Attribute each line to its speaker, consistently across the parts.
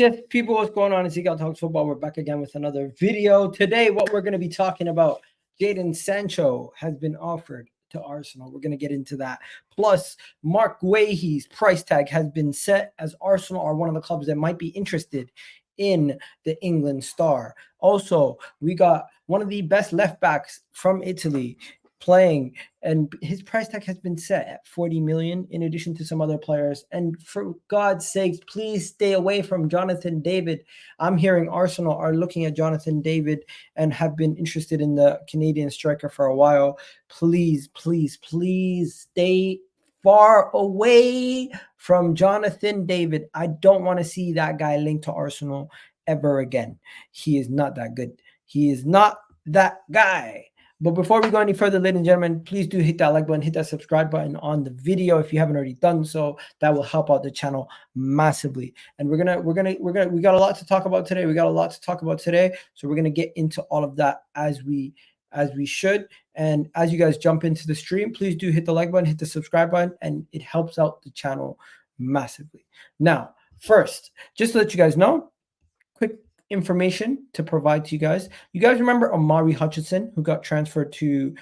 Speaker 1: Yes, people, what's going on? It's Eagle Talks Football. We're back again with another video. Today, what we're going to be talking about, Jadon Sancho has been offered to Arsenal. We're going to get into that. Plus, Marc Guehi's price tag has been set, as Arsenal are one of the clubs that might be interested in the England star. Also, we got one of the best left backs from Italy playing, and his price tag has been set at 40 million in addition to some other players. And for God's sakes, please stay away from Jonathon David. I'm hearing Arsenal are looking at Jonathon David and have been interested in the Canadian striker for a while. Please stay far away from Jonathon David. I don't want to see that guy linked to Arsenal ever again. He is not that good. He is not that guy. But before we go any further, ladies and gentlemen, please do hit that like button, hit that subscribe button on the video if you haven't already done so. That will help out the channel massively. And we got a lot to talk about today. So we're gonna get into all of that as we should. And as you guys jump into the stream, please do hit the like button, hit the subscribe button, and it helps out the channel massively. Now, first, just to let you guys know, quick information to provide to you guys. You guys remember Omari Hutchinson, who got transferred to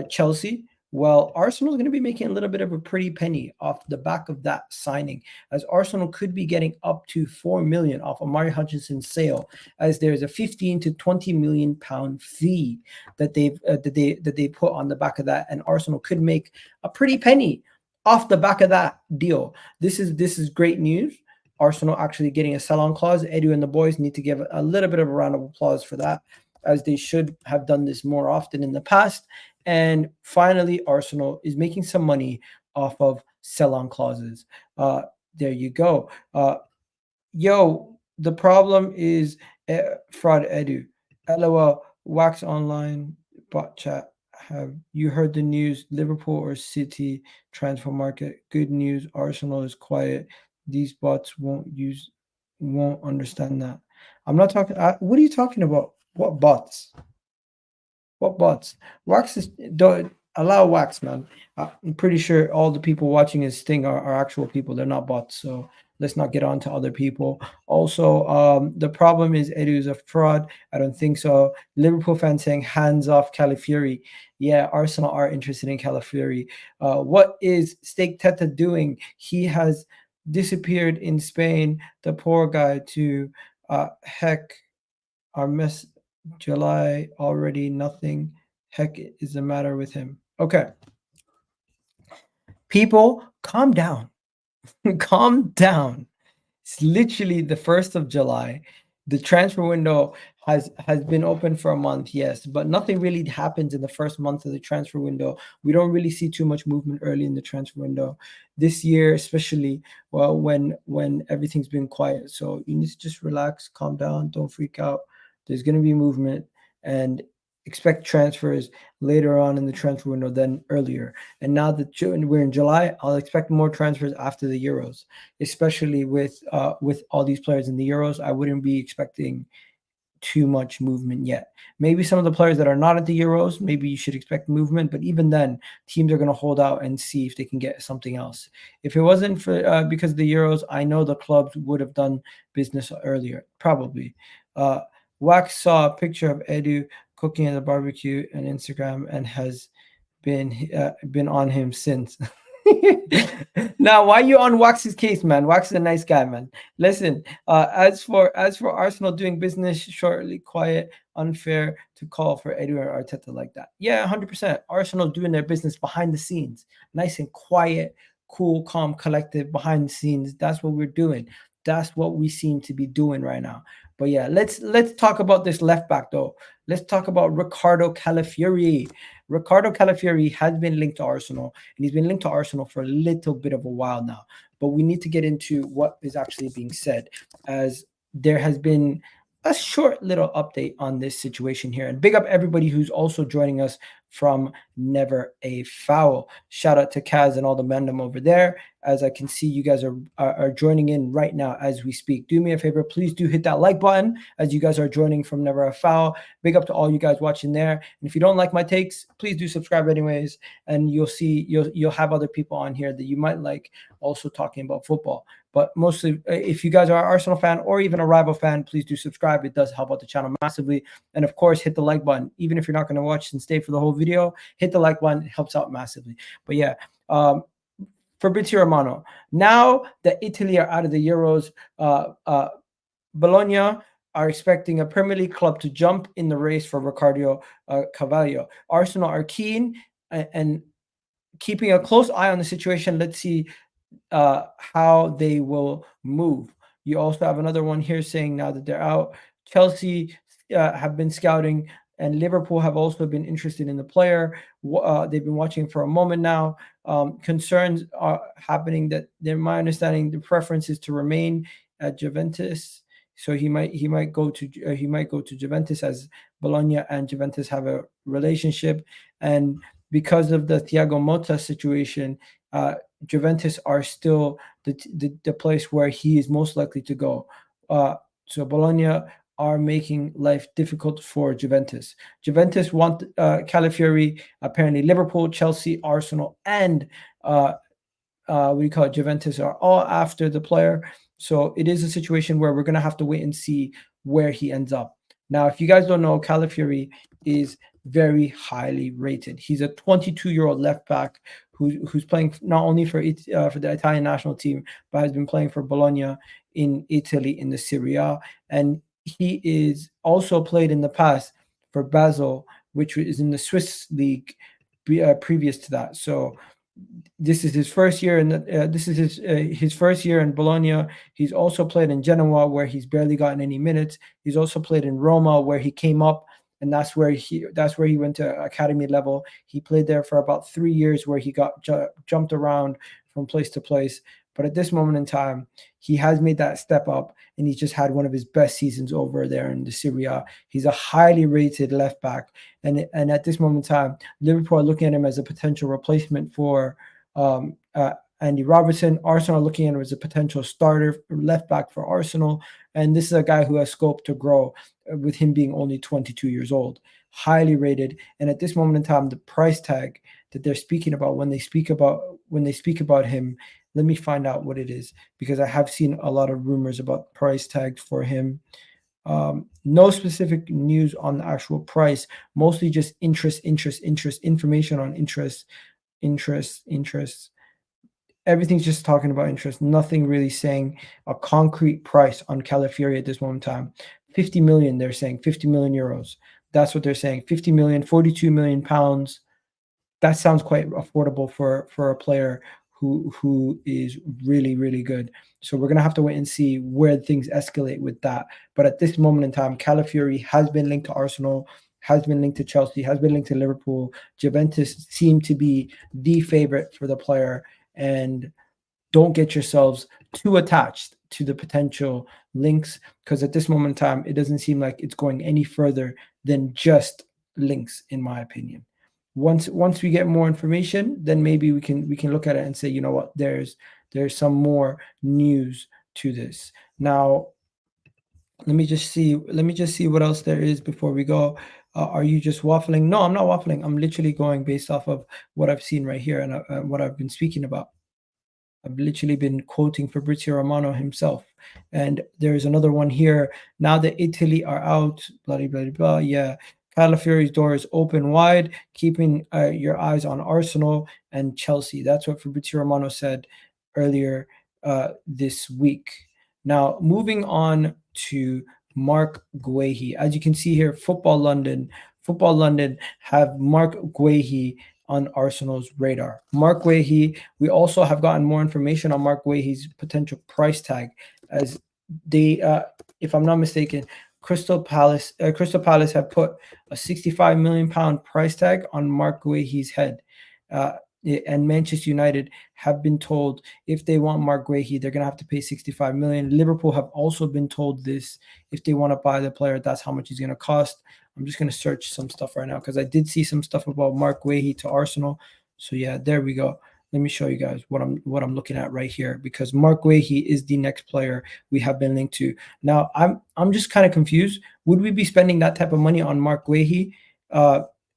Speaker 1: Chelsea? Well, Arsenal is going to be making a little bit of a pretty penny off the back of that signing, as Arsenal could be getting up to 4 million off Omari Hutchinson's sale, as there's a 15 to 20 million pound fee that they put on the back of that, and Arsenal could make a pretty penny off the back of that deal. This is great news. Arsenal actually getting a sell-on clause. Edu and the boys need to give a little bit of a round of applause for that, as they should have done this more often in the past. And finally, Arsenal is making some money off of sell-on clauses. There you go. The problem is fraud Edu. LOL, wax online, bot chat. Have you heard the news? Liverpool or City transfer market? Good news. Arsenal is quiet. These bots won't understand that. I'm not talking. What are you talking about? What bots? What bots? Wax is, don't allow wax, man. I'm pretty sure all the people watching his thing are actual people. They're not bots. So let's not get on to other people. Also, the problem is Edu is a fraud. I don't think so. Liverpool fans saying hands off Calafiori. Yeah, Arsenal are interested in Calafiori. What is Steak Teta doing? He has disappeared in Spain. The poor guy to heck, our mess July already. Nothing heck is the matter with him. Okay, people, calm down. Calm down. It's literally the 1st of July. The transfer window has been open for a month, yes, but nothing really happens in the first month of the transfer window. We don't really see too much movement early in the transfer window this year, especially when everything's been quiet. So you need to just relax, calm down, don't freak out. There's going to be movement, and expect transfers later on in the transfer window than earlier. And now that we're in July, I'll expect more transfers after the Euros, especially with all these players in the Euros. I wouldn't be expecting too much movement yet. Maybe some of the players that are not at the Euros, maybe you should expect movement, but even then, teams are going to hold out and see if they can get something else. If it wasn't for because of the Euros, I know the clubs would have done business earlier, probably. Wax saw a picture of Edu cooking at the barbecue on Instagram and has been on him since. Now, why you on Wax's case, man? Wax is a nice guy, man. Listen, as for Arsenal doing business shortly, quiet, unfair to call for Edu or Arteta like that. Yeah, 100%. Arsenal doing their business behind the scenes, nice and quiet, cool, calm, collective, behind the scenes. That's what we're doing. That's what we seem to be doing right now. But yeah, let's talk about this left back though. Let's talk about Riccardo Calafiori. Riccardo Calafiori has been linked to Arsenal, and he's been linked to Arsenal for a little bit of a while now. But we need to get into what is actually being said, as there has been a short little update on this situation here. And big up everybody who's also joining us from Never a Foul. Shout out to Kaz and all the mandem over there, as I can see you guys are joining in right now as we speak. Do me a favor, please do hit that like button as you guys are joining from Never a Foul. Big up to all you guys watching there. And if you don't like my takes, please do subscribe anyways, and you'll see you'll have other people on here that you might like also talking about football. But mostly, if you guys are an Arsenal fan or even a rival fan, please do subscribe. It does help out the channel massively. And of course, hit the like button. Even if you're not going to watch and stay for the whole video, hit the like button. It helps out massively. But yeah, Fabrizio Romano. Now that Italy are out of the Euros, Bologna are expecting a Premier League club to jump in the race for Riccardo Calafiori. Arsenal are keen and keeping a close eye on the situation. Let's see how they will move. You also have another one here saying now that they're out, Chelsea have been scouting, and Liverpool have also been interested in the player. They've been watching for a moment now. Concerns are happening that, in my understanding, the preference is to remain at Juventus. So he might go to Juventus, as Bologna and Juventus have a relationship, and because of the Thiago Motta situation, Juventus are still the place where he is most likely to go. So Bologna are making life difficult for Juventus. Juventus want Calafiori. Apparently, Liverpool, Chelsea, Arsenal, and Juventus are all after the player. So it is a situation where we're going to have to wait and see where he ends up. Now, if you guys don't know, Calafiori is very highly rated. He's a 22-year-old left back who's playing not only for the Italian national team, but has been playing for Bologna in Italy in the Serie A. And he is also played in the past for Basel, which is in the Swiss league previous to that. So this is his first year, and this is his first year in Bologna. He's also played in Genoa, where he's barely gotten any minutes. He's also played in Roma, where he came up, and that's where he went to academy level. He played there for about 3 years, where he got jumped around from place to place. But at this moment in time, he has made that step up, and he's just had one of his best seasons over there in the Serie A. He's a highly rated left back, and at this moment in time, Liverpool are looking at him as a potential replacement for Andy Robertson. Arsenal are looking at him as a potential starter left back for Arsenal, and this is a guy who has scope to grow, with him being only 22 years old. Highly rated, and at this moment in time, the price tag that they're speaking about when they speak about him. Let me find out what it is, because I have seen a lot of rumors about price tags for him. No specific news on the actual price, mostly just interest, information on interest. Everything's just talking about interest, nothing really saying a concrete price on Calafiori at this moment in time. 50 million, they're saying 50 million euros. That's what they're saying. 50 million, 42 million pounds. That sounds quite affordable for a player who is really, really good. So we're going to have to wait and see where things escalate with that. But at this moment in time, Calafiori has been linked to Arsenal, has been linked to Chelsea, has been linked to Liverpool. Juventus seem to be the favorite for the player. And don't get yourselves too attached to the potential links, because at this moment in time, it doesn't seem like it's going any further than just links, in my opinion. Once we get more information, then maybe we can look at it and say, you know what, there's some more news to this. Now, let me just see what else there is before we go. Are you just waffling? No, I'm not waffling. I'm literally going based off of what I've seen right here and what I've been speaking about. I've literally been quoting Fabrizio Romano himself. And there's another one here. Now that Italy are out, blah, blah, blah, blah. Yeah. Calafiori's door is open wide, keeping your eyes on Arsenal and Chelsea. That's what Fabrizio Romano said earlier this week. Now, moving on to Marc Guehi. As you can see here, Football London have Marc Guehi on Arsenal's radar. Marc Guehi, we also have gotten more information on Marc Guehi's potential price tag, as they, if I'm not mistaken, Crystal Palace have put a £65 million price tag on Marc Guehi's head. And Manchester United have been told if they want Marc Guehi, they're going to have to pay 65 million. Liverpool have also been told this. If they want to buy the player, that's how much he's going to cost. I'm just going to search some stuff right now, because I did see some stuff about Marc Guehi to Arsenal. So yeah, there we go. let me show you guys what I'm looking at right here, because Marc Guehi is the next player we have been linked to. Now I'm just kind of confused. Would we be spending that type of money on Marc Guehi?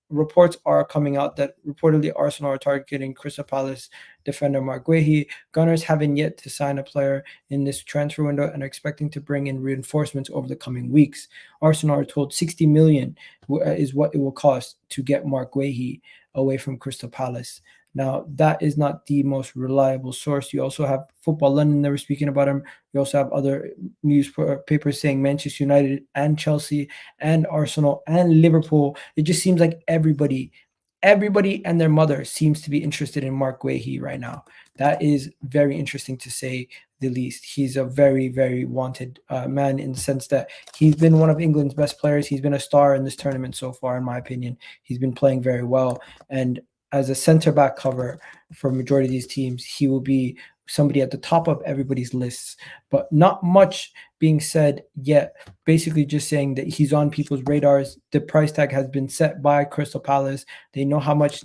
Speaker 1: Reports are coming out that reportedly Arsenal are targeting Crystal Palace defender Marc Guehi. Gunners haven't yet to sign a player in this transfer window and are expecting to bring in reinforcements over the coming weeks. Arsenal are told 60 million is what it will cost to get Marc Guehi away from Crystal Palace. Now, that is not the most reliable source. You also have Football London that were speaking about him. You also have other newspapers saying Manchester United and Chelsea and Arsenal and Liverpool. It just seems like everybody and their mother seems to be interested in Marc Guehi right now. That is very interesting to say the least. He's a very, very wanted man, in the sense that he's been one of England's best players. He's been a star in this tournament so far, in my opinion. He's been playing very well. And as a center back cover for majority of these teams, he will be somebody at the top of everybody's lists, but not much being said yet. Basically just saying that he's on people's radars. The price tag has been set by Crystal Palace. They know how much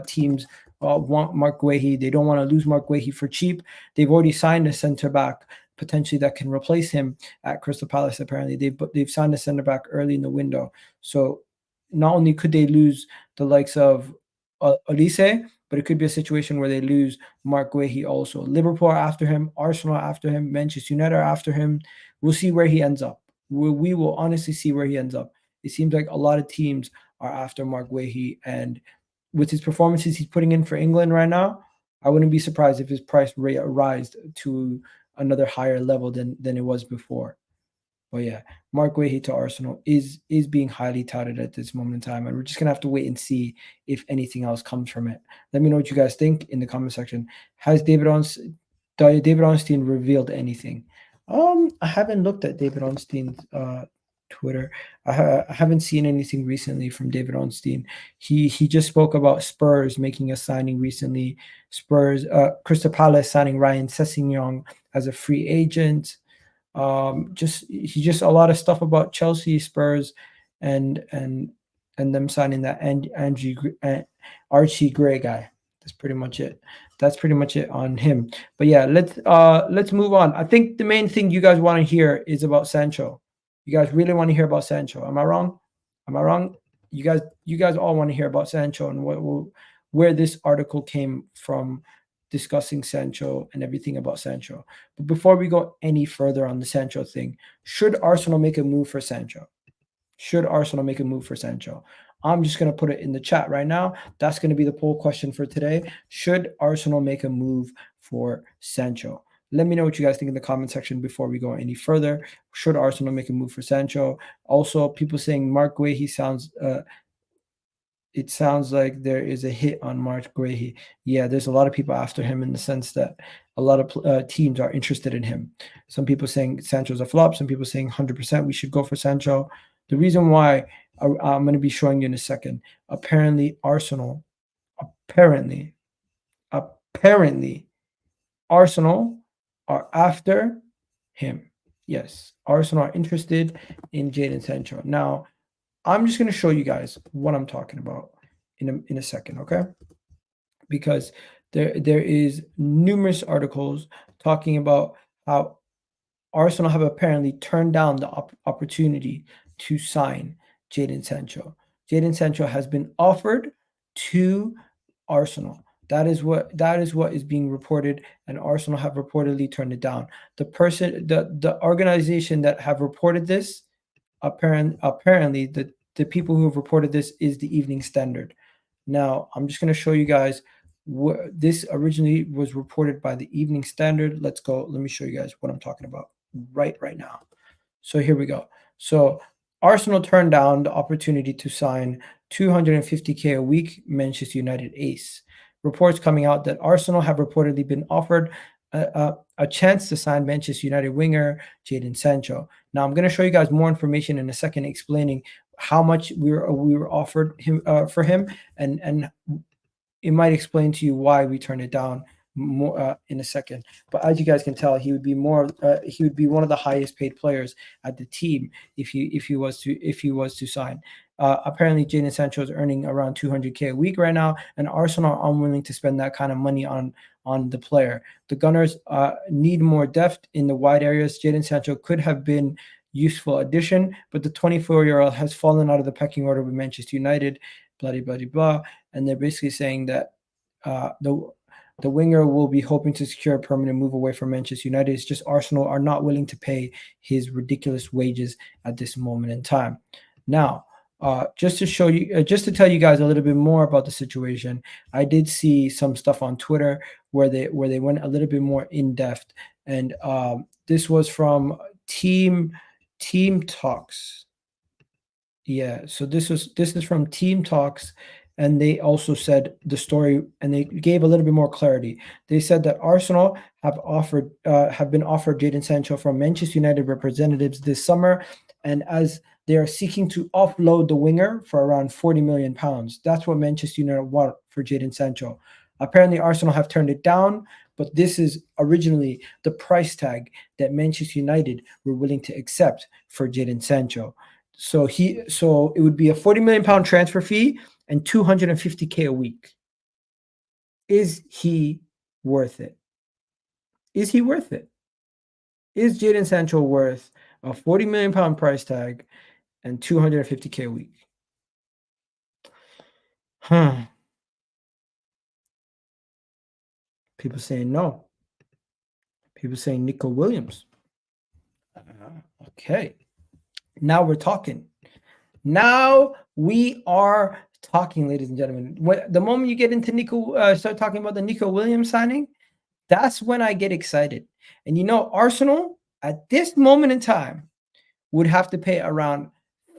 Speaker 1: teams want Marc Guehi. They don't want to lose Marc Guehi for cheap. They've already signed a center back potentially that can replace him at Crystal Palace. Apparently they've signed a center back early in the window. So not only could they lose the likes of Olise, but it could be a situation where they lose Marc Guehi also. Liverpool are after him, Arsenal are after him, Manchester United are after him. We'll see where he ends up. We will honestly see where he ends up. It seems like a lot of teams are after Marc Guehi, and with his performances he's putting in for England right now, I wouldn't be surprised if his price rise to another higher level than it was before. But yeah, Marc Guehi to Arsenal is being highly touted at this moment in time, and we're just gonna have to wait and see if anything else comes from it. Let me know what you guys think in the comment section. Has David Ornstein revealed anything? I haven't looked at David Ornstein's Twitter. I haven't seen anything recently from David Ornstein. He just spoke about Spurs making a signing recently. Crystal Palace signing Ryan Sessegnon as a free agent. Just a lot of stuff about Chelsea, Spurs, and them signing that Archie Gray guy. That's pretty much it. That's pretty much it on him. But yeah, let's move on. I think the main thing you guys want to hear is about Sancho. You guys really want to hear about Sancho. Am I wrong? Am I wrong? You guys all want to hear about Sancho and where this article came from, discussing Sancho and everything about Sancho. But before we go any further on the Sancho thing, should Arsenal make a move for Sancho? Should Arsenal make a move for Sancho? I'm just going to put it in the chat right now. That's going to be the poll question for today. Should Arsenal make a move for Sancho? Let me know what you guys think in the comment section before we go any further. Should Arsenal make a move for Sancho? Also, people saying Marc Guehi sounds it sounds like there is a hit on Marc Guehi. Yeah, there's a lot of people after him, in the sense that a lot of teams are interested in him. Some people saying Sancho's a flop. Some people saying 100% we should go for Sancho. The reason why I'm going to be showing you in a second. Apparently, Arsenal are after him. Yes, Arsenal are interested in Jadon Sancho. Now, I'm just going to show you guys what I'm talking about in a second, okay? Because there is numerous articles talking about how Arsenal have apparently turned down the opportunity to sign Jadon Sancho. Jadon Sancho has been offered to Arsenal. That is what is being reported, and Arsenal have reportedly turned it down. The organization that have reported this, apparently the people who have reported this is the Evening Standard. Now, I'm just going to show you guys this originally was reported by the Evening Standard. Let's go. Let me show you guys what I'm talking about right now. So here we go. So Arsenal turned down the opportunity to sign 250K a week Manchester United ace. Reports coming out that Arsenal have reportedly been offered a chance to sign Manchester United winger Jadon Sancho. Now I'm going to show you guys more information in a second, explaining how much we were offered him for him, and it might explain to you why we turned it down more in a second. But as you guys can tell, he would be more. He would be one of the highest paid players at the team if he was to sign. Apparently, Jadon Sancho is earning around 200K a week right now, and Arsenal are unwilling to spend that kind of money on the player. The Gunners need more depth in the wide areas. Jadon Sancho could have been useful addition, but the 24-year-old has fallen out of the pecking order with Manchester United. Blah blah blah blah, and they're basically saying that the winger will be hoping to secure a permanent move away from Manchester United. It's just Arsenal are not willing to pay his ridiculous wages at this moment in time. Now, just to show you, just to tell you guys a little bit more about the situation, I did see some stuff on Twitter where they went a little bit more in depth, and this was from Team Talks. Yeah, so this is from Team Talks, and they also said the story, and they gave a little bit more clarity. They said that Arsenal have been offered Jadon Sancho from Manchester United representatives this summer, and as they are seeking to offload the winger for around £40 million. That's what Manchester United want for Jadon Sancho. Apparently, Arsenal have turned it down, but this is originally the price tag that Manchester United were willing to accept for Jadon Sancho. So it would be a £40 million transfer fee and 250K a week. Is he worth it? Is he worth it? Is Jadon Sancho worth a £40 million price tag and 250K a week? People saying no. People saying Nico Williams. Okay. Now we're talking. Now we are talking, ladies and gentlemen. The moment you get into start talking about the Nico Williams signing, that's when I get excited. And Arsenal at this moment in time would have to pay around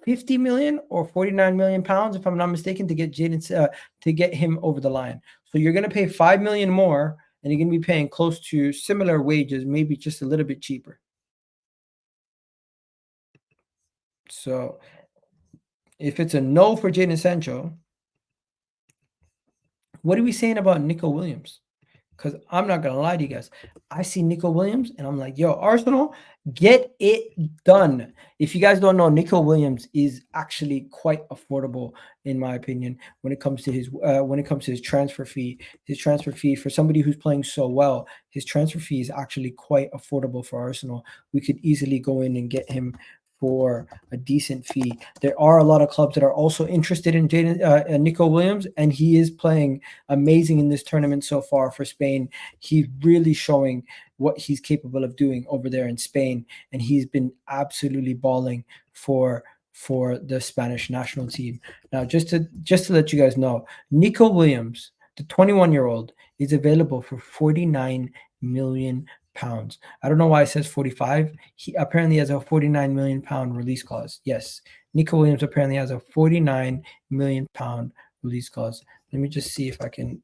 Speaker 1: 50 million or 49 million pounds, if I'm not mistaken, to get to get him over the line. So you're going to pay 5 million more, and you're going to be paying close to similar wages, maybe just a little bit cheaper. So if it's a no for Jadon Sancho, what are we saying about Nico Williams? Because I'm not going to lie to you guys. I see Nico Williams, and I'm like, yo, Arsenal, get it done. If you guys don't know, Nico Williams is actually quite affordable, in my opinion, when it comes to his transfer fee. His transfer fee, for somebody who's playing so well, his transfer fee is actually quite affordable for Arsenal. We could easily go in and get him for a decent fee. There are a lot of clubs that are also interested in Nico Williams, and he is playing amazing in this tournament so far for Spain. He's really showing what he's capable of doing over there in Spain, and he's been absolutely balling for the Spanish national team. Now, just to let you guys know, Nico Williams, the 21-year-old, is available for 49 million pounds. I don't know why it says 45. He apparently has a 49 million pound release clause. Yes, Nico Williams apparently has a 49 million pound release clause. Let me just see if I can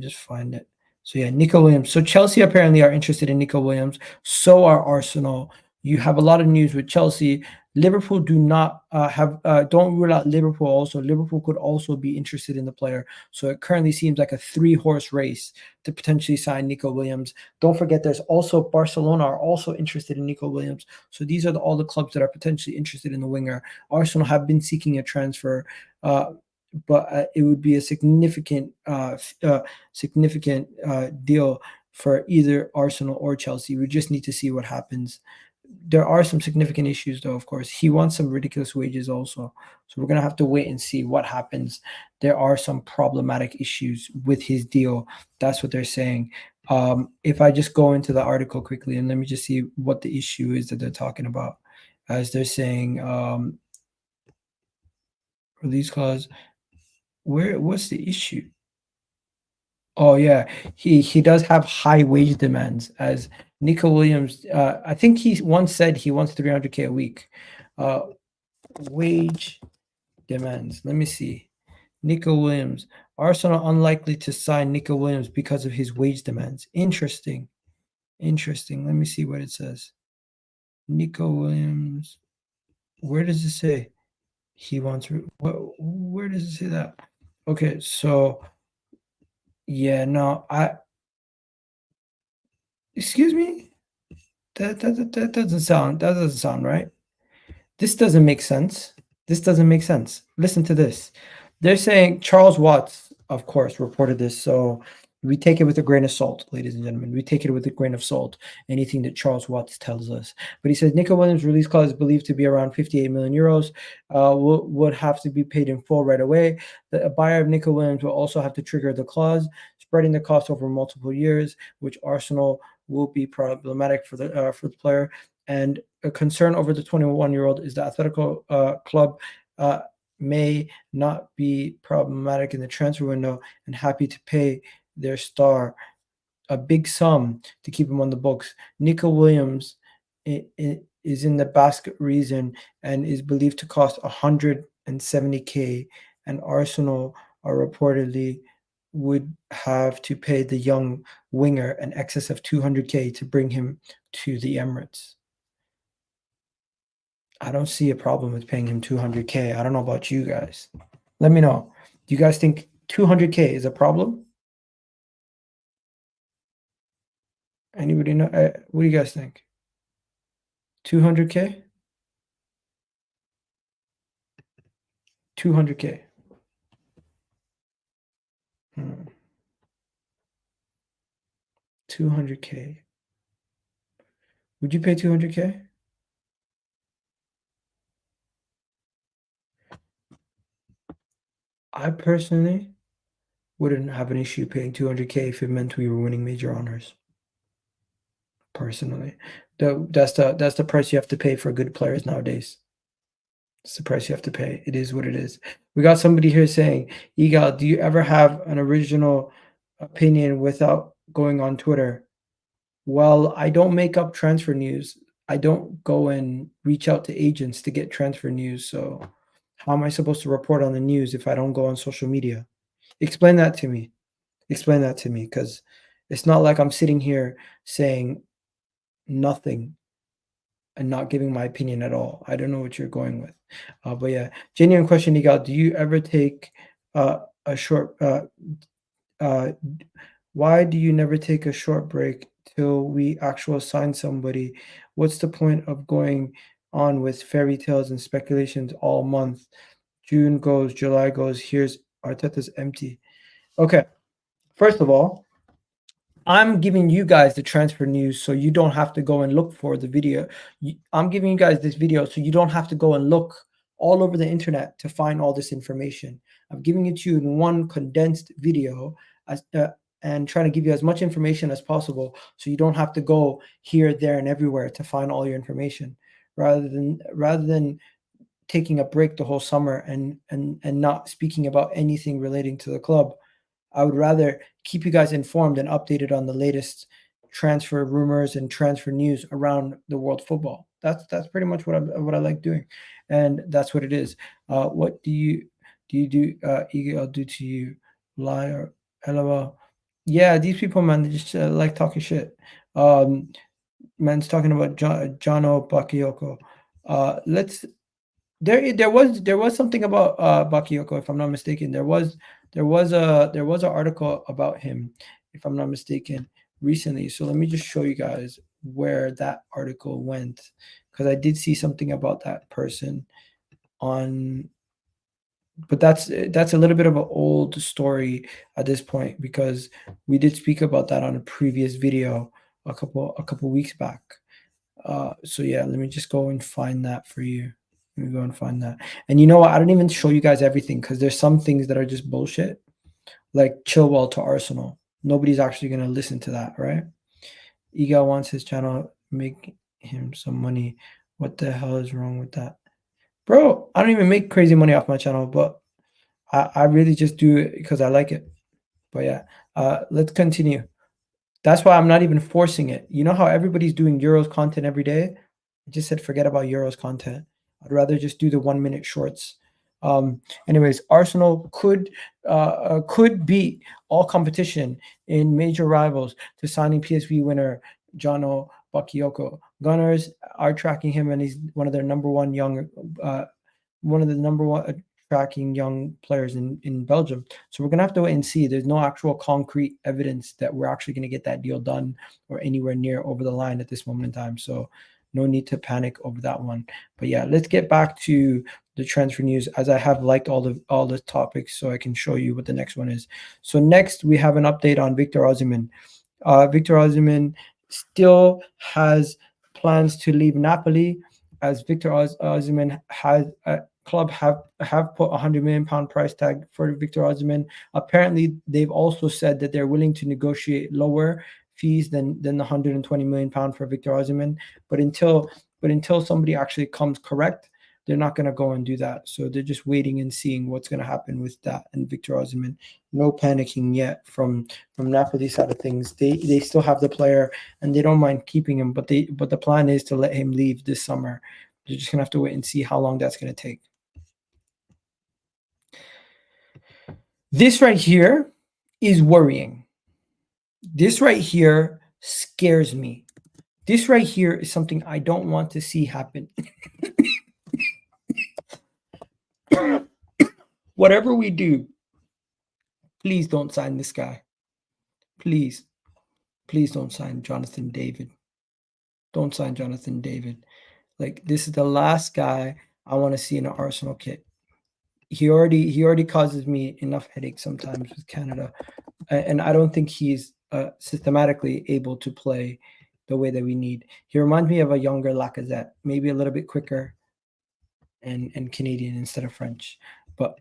Speaker 1: just find it. So yeah, Nico Williams. So Chelsea apparently are interested in Nico Williams. So are Arsenal. You have a lot of news with Chelsea. Liverpool do not don't rule out Liverpool also. Liverpool could also be interested in the player. So it currently seems like a 3-horse race to potentially sign Nico Williams. Don't forget, there's also Barcelona are also interested in Nico Williams. So these are all the clubs that are potentially interested in the winger. Arsenal have been seeking a transfer, but it would be a significant deal for either Arsenal or Chelsea. We just need to see what happens. There are some significant issues, though, of course. He wants some ridiculous wages also. So we're going to have to wait and see what happens. There are some problematic issues with his deal. That's what they're saying. If I just go into the article quickly, and let me just see what the issue is that they're talking about. As they're saying, release clause. What's the issue? Oh, yeah. He does have high wage demands, as Nico Williams, I think he once said he wants 300K a week. Wage demands. Let me see. Nico Williams. Arsenal unlikely to sign Nico Williams because of his wage demands. Interesting. Let me see what it says. Nico Williams. Where does it say he wants? Where does it say that? Okay, so yeah, no, Excuse me? That doesn't sound right. This doesn't make sense. This doesn't make sense. Listen to this. They're saying Charles Watts, of course, reported this. So we take it with a grain of salt, ladies and gentlemen. We take it with a grain of salt, anything that Charles Watts tells us. But he says Nico Williams' release clause is believed to be around 58 million euros, would have to be paid in full right away. The buyer of Nico Williams will also have to trigger the clause, spreading the cost over multiple years, which Arsenal will be problematic for the player. And a concern over the 21-year-old is the Atletico club may not be problematic in the transfer window and happy to pay their star a big sum to keep him on the books. Nico Williams is in the Basque region and is believed to cost 170k, and Arsenal are reportedly would have to pay the young winger an excess of 200k to bring him to the Emirates. I don't see a problem with paying him 200k. I don't know about you guys. Let me know. Do you guys think 200k is a problem? Anybody know? What do you guys think? 200k? 200k. 200k. Would you pay 200k? I personally wouldn't have an issue paying 200k if it meant we were winning major honors. Personally, that's the price you have to pay for good players nowadays. It's the price you have to pay. It is what it is. We got somebody here saying, Igal, do you ever have an original opinion without going on Twitter? Well, I don't make up transfer news. I don't go and reach out to agents to get transfer news. So how am I supposed to report on the news if I don't go on social media? Explain that to me. Explain that to me, because it's not like I'm sitting here saying nothing and not giving my opinion at all. I don't know what you're going with. But yeah, genuine question, Igal. Do you ever take a short why do you never take a short break till we actually sign somebody? What's the point of going on with fairy tales and speculations all month? June goes, July goes, here's Arteta's empty. Okay, first of all, I'm giving you guys the transfer news so you don't have to go and look for the video. I'm giving you guys this video so you don't have to go and look all over the internet to find all this information. I'm giving it to you in one condensed video and trying to give you as much information as possible so you don't have to go here, there, and everywhere to find all your information. Rather than taking a break the whole summer and not speaking about anything relating to the club, I would rather keep you guys informed and updated on the latest transfer rumors and transfer news around the world football. That's pretty much what I like doing, and that's what it is. What do you do? I'll do to you, liar, lol. Yeah, these people, man, they just like talking shit. Man's talking about Jono Bakayoko. Let's. There was something about Bakayoko, if I'm not mistaken. There was an article about him, if I'm not mistaken, recently. So let me just show you guys where that article went, because I did see something about that person on. But that's a little bit of an old story at this point, because we did speak about that on a previous video a couple weeks back. So yeah, let me just go and find that for you. Let me go and find that. And you know what? I don't even show you guys everything, because there's some things that are just bullshit. Like Chilwell to Arsenal. Nobody's actually going to listen to that, right? Iga wants his channel, make him some money. What the hell is wrong with that? Bro, I don't even make crazy money off my channel, but I really just do it because I like it. But yeah, let's continue. That's why I'm not even forcing it. You know how everybody's doing Euros content every day? I just said forget about Euros content. I'd rather just do the 1 minute shorts. Anyways, Arsenal could beat all competition in major rivals to signing PSV winner Jono Bakayoko. Gunners are tracking him, and he's one of their number one tracking young players in Belgium. So we're going to have to wait and see. There's no actual concrete evidence that we're actually going to get that deal done or anywhere near over the line at this moment in time. So no need to panic over that one. But yeah, let's get back to the transfer news, as I have liked all the topics, so I can show you what the next one is. So next we have an update on Viktor Osimhen. Viktor Osimhen still has plans to leave Napoli, as Viktor Osimhen has club have put £100 million price tag for Viktor Osimhen. Apparently, they've also said that they're willing to negotiate lower fees than the £120 million for Viktor Osimhen. But until somebody actually comes correct, they're not going to go and do that. So they're just waiting and seeing what's going to happen with that and Viktor Osimhen. No panicking yet from Napoli side of things. They still have the player and they don't mind keeping him, but the plan is to let him leave this summer. They're just going to have to wait and see how long that's going to take. This right here is worrying. This right here scares me. This right here is something I don't want to see happen. Whatever we do, please don't sign this guy. Please don't sign Jonathon David. Don't sign Jonathon David. Like, this is the last guy I want to see in an Arsenal kit. He already causes me enough headaches sometimes with Canada, and I don't think he's systematically able to play the way that we need. He reminds me of a younger Lacazette, maybe a little bit quicker and Canadian instead of French. But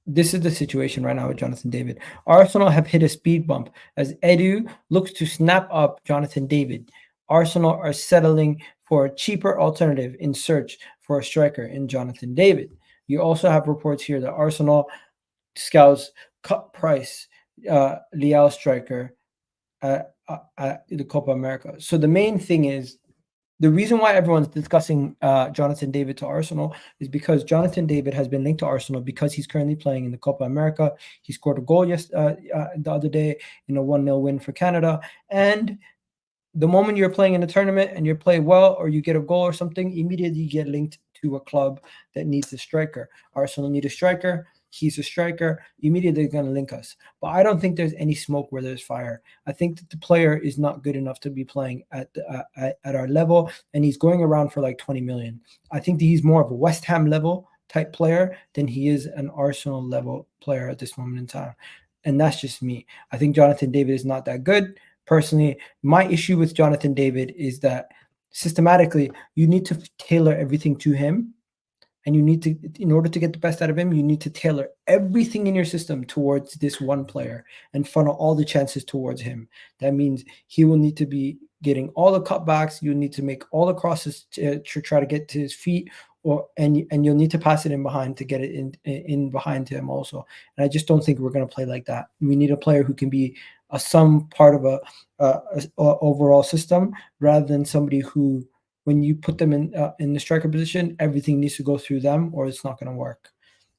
Speaker 1: this is the situation right now with Jonathon David. Arsenal have hit a speed bump as Edu looks to snap up Jonathon David. Arsenal are settling for a cheaper alternative in search for a striker in Jonathon David. You also have reports here that Arsenal scouts cut price Leal striker at the Copa America. So the main thing is, the reason why everyone's discussing Jonathon David to Arsenal is because Jonathon David has been linked to Arsenal because he's currently playing in the Copa America. He scored a goal the other day in a 1-0 win for Canada. And the moment you're playing in a tournament and you play well or you get a goal or something, immediately you get linked to a club that needs a striker. Arsenal need a striker. He's a striker. Immediately they're going to link us. But I don't think there's any smoke where there's fire. I think that the player is not good enough to be playing at our level, and he's going around for like 20 million. I think that he's more of a West Ham level type player than he is an Arsenal level player at this moment in time. And that's just me. I think Jonathon David is not that good. Personally, my issue with Jonathon David is that systematically you need to tailor everything to him. And you need to, in order to get the best out of him, you need to tailor everything in your system towards this one player and funnel all the chances towards him. That means he will need to be getting all the cutbacks. You need to make all the crosses to try to get to his feet, and you'll need to pass it in behind to get it in behind him also. And I just don't think we're going to play like that. We need a player who can be some part of a overall system, rather than somebody who, when you put them in the striker position, everything needs to go through them or it's not going to work.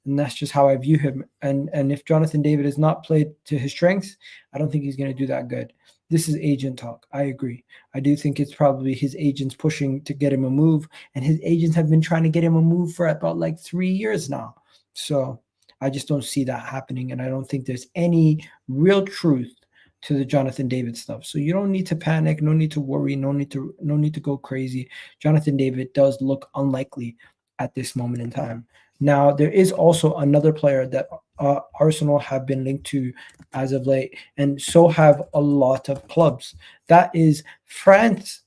Speaker 1: And that's just how I view him. And if Jonathon David has not played to his strengths, I don't think he's going to do that good. This is agent talk. I agree. I do think it's probably his agents pushing to get him a move. And his agents have been trying to get him a move for about like 3 years now. So I just don't see that happening. And I don't think there's any real truth to the Jonathon David stuff. So you don't need to panic, no need to worry, no need to go crazy. Jonathon David does look unlikely at this moment in time. Now, there is also another player that Arsenal have been linked to as of late, and so have a lot of clubs. That is France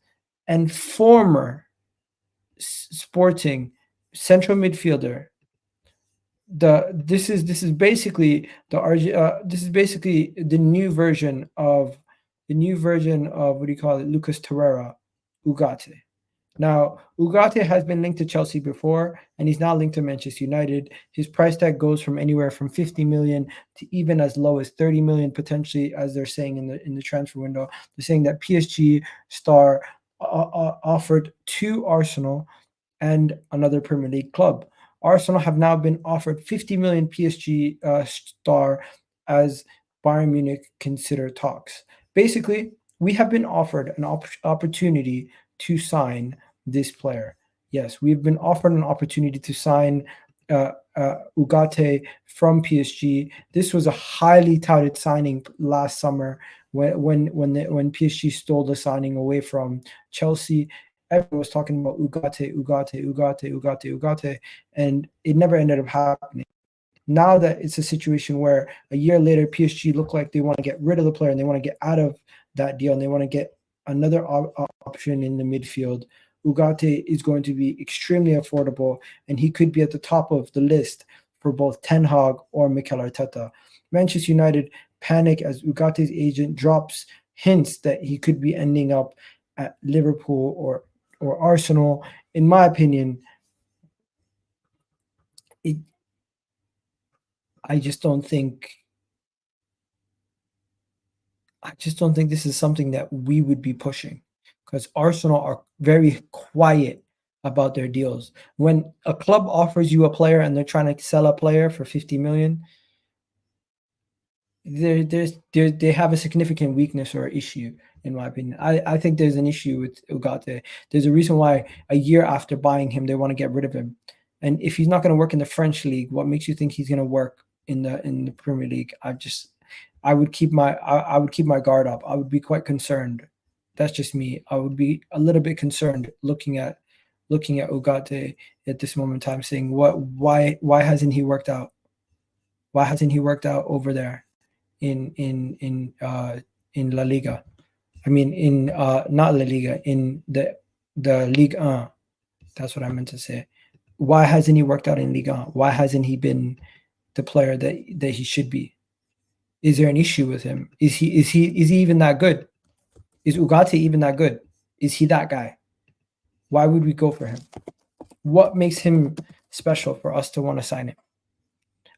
Speaker 1: and former Sporting central midfielder. This is basically the new version of what do you call it? Lucas Torreira, Ugarte. Now, Ugarte has been linked to Chelsea before, and he's now linked to Manchester United. His price tag goes from anywhere from 50 million to even as low as 30 million potentially, as they're saying in the transfer window. They're saying that PSG star offered to Arsenal and another Premier League club. Arsenal have now been offered 50 million PSG star as Bayern Munich consider talks. Basically, we have been offered an opportunity to sign this player. Yes, we've been offered an opportunity to sign Ugarte from PSG. This was a highly touted signing last summer when PSG stole the signing away from Chelsea. Everyone was talking about Ugarte, and it never ended up happening. Now that it's a situation where a year later PSG look like they want to get rid of the player and they want to get out of that deal and they want to get another option in the midfield, Ugarte is going to be extremely affordable, and he could be at the top of the list for both Ten Hag or Mikel Arteta. Manchester United panic as Ugate's agent drops hints that he could be ending up at Liverpool or Arsenal. In my opinion, I just don't think this is something that we would be pushing, because Arsenal are very quiet about their deals. When a club offers you a player and they're trying to sell a player for 50 million, they have a significant weakness or issue, in my opinion. I think there's an issue with Ugarte. There's a reason why a year after buying him, they want to get rid of him. And if he's not going to work in the French league, what makes you think he's going to work in the Premier League? I would keep my guard up. I would be quite concerned. That's just me. I would be a little bit concerned looking at Ugarte at this moment in time, saying why hasn't he worked out? Why hasn't he worked out over there in La Liga? I mean in not La Liga, in the Ligue 1. That's what I meant to say. Why hasn't he worked out in Ligue 1? Why hasn't he been the player that he should be? Is there an issue with him? Is he even that good? Is Ugarte even that good? Is he that guy? Why would we go for him? What makes him special for us to want to sign him?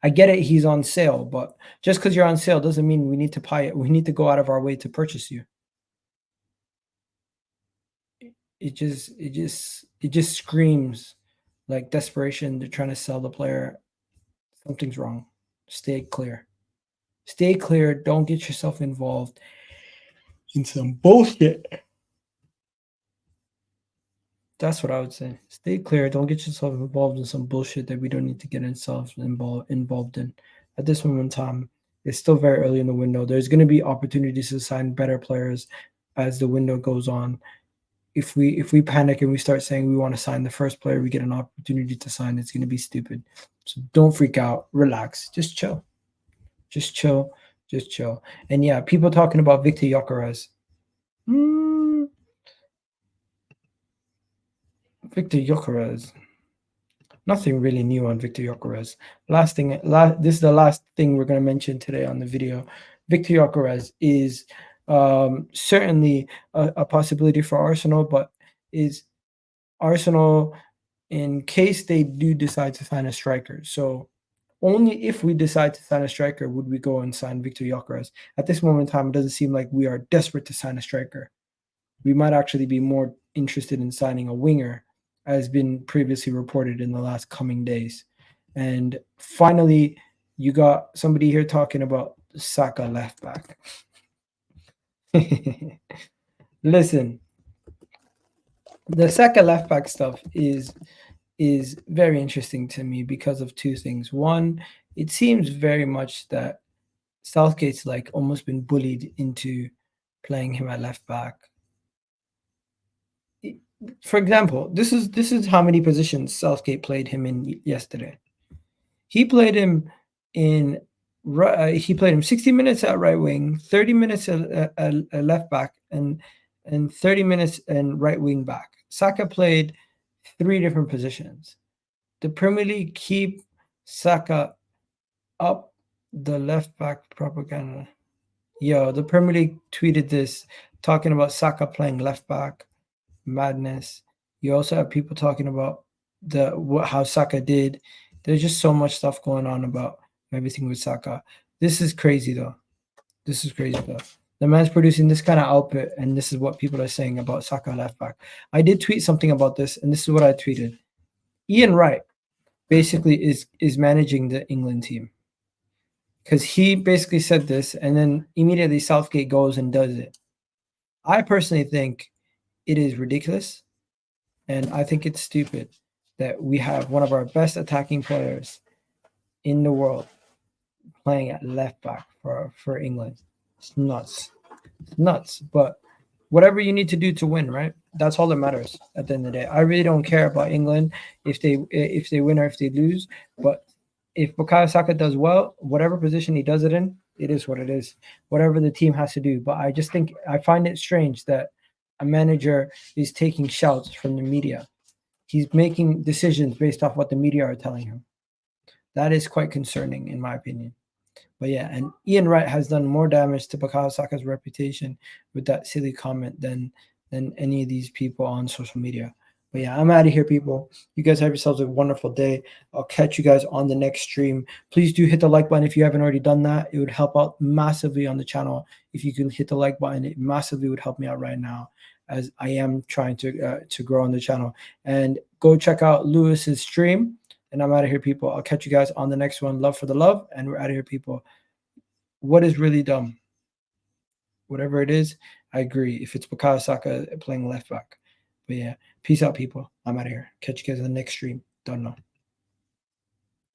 Speaker 1: I get it, he's on sale, but just because you're on sale doesn't mean we need to buy it. We need to go out of our way to purchase you. It just screams like desperation. They're trying to sell the player. Something's wrong. Stay clear. Stay clear. Don't get yourself involved in some bullshit. That's what I would say. Stay clear. Don't get yourself involved in some bullshit that we don't need to get ourselves involved in. At this moment in time, it's still very early in the window. There's going to be opportunities to sign better players as the window goes on. If we panic and we start saying we want to sign the first player we get an opportunity to sign, it's going to be stupid. So don't freak out. Relax. Just chill. Just chill. Just chill. And yeah, people talking about Viktor Gyökeres. Viktor Gyökeres. Nothing really new on Viktor Gyökeres. This is the last thing we're going to mention today on the video. Viktor Gyökeres is certainly a possibility for Arsenal, but is Arsenal in case they do decide to sign a striker. So only if we decide to sign a striker would we go and sign Viktor Gyökeres. At this moment in time, it doesn't seem like we are desperate to sign a striker. We might actually be more interested in signing a winger, as been previously reported in the last coming days. And finally, you got somebody here talking about Saka left back. Listen, the Saka left back stuff is very interesting to me because of two things. One, it seems very much that Southgate's like almost been bullied into playing him at left back. For example, this is how many positions Southgate played him in yesterday. He played him 60 minutes at right wing, 30 minutes at left back, and 30 minutes and right wing back. Saka played 3 different positions. The Premier League keep Saka up the left back propaganda. Yo, the Premier League tweeted this, talking about Saka playing left back. Madness. You also have people talking about how Saka did. There's just so much stuff going on about everything with Saka. This is crazy though. The man's producing this kind of output, and this is what people are saying about Saka left back. I did tweet something about this, and this is what I tweeted. Ian Wright basically is managing the England team, because he basically said this, and then immediately Southgate goes and does it. I personally think it is ridiculous, and I think it's stupid that we have one of our best attacking players in the world playing at left back for England. It's nuts. It's nuts. But whatever you need to do to win, right? That's all that matters at the end of the day. I really don't care about England if they win or if they lose. But if Bukayo Saka does well, whatever position he does it in, it is what it is. Whatever the team has to do. But I find it strange that a manager is taking shouts from the media. He's making decisions based off what the media are telling him. That is quite concerning, in my opinion. But yeah, and Ian Wright has done more damage to Bukayo Saka's reputation with that silly comment than any of these people on social media. But yeah, I'm out of here, people. You guys have yourselves a wonderful day. I'll catch you guys on the next stream. Please do hit the like button if you haven't already done that. It would help out massively on the channel. If you could hit the like button, it massively would help me out right now, as I am trying to grow on the channel. And go check out Lewis's stream. And I'm out of here, people. I'll catch you guys on the next one. Love for the love. And we're out of here, people. What is really dumb? Whatever it is, I agree. If it's Bukayo Saka playing left back. But yeah, peace out, people. I'm out of here. Catch you guys in the next stream. Don't know.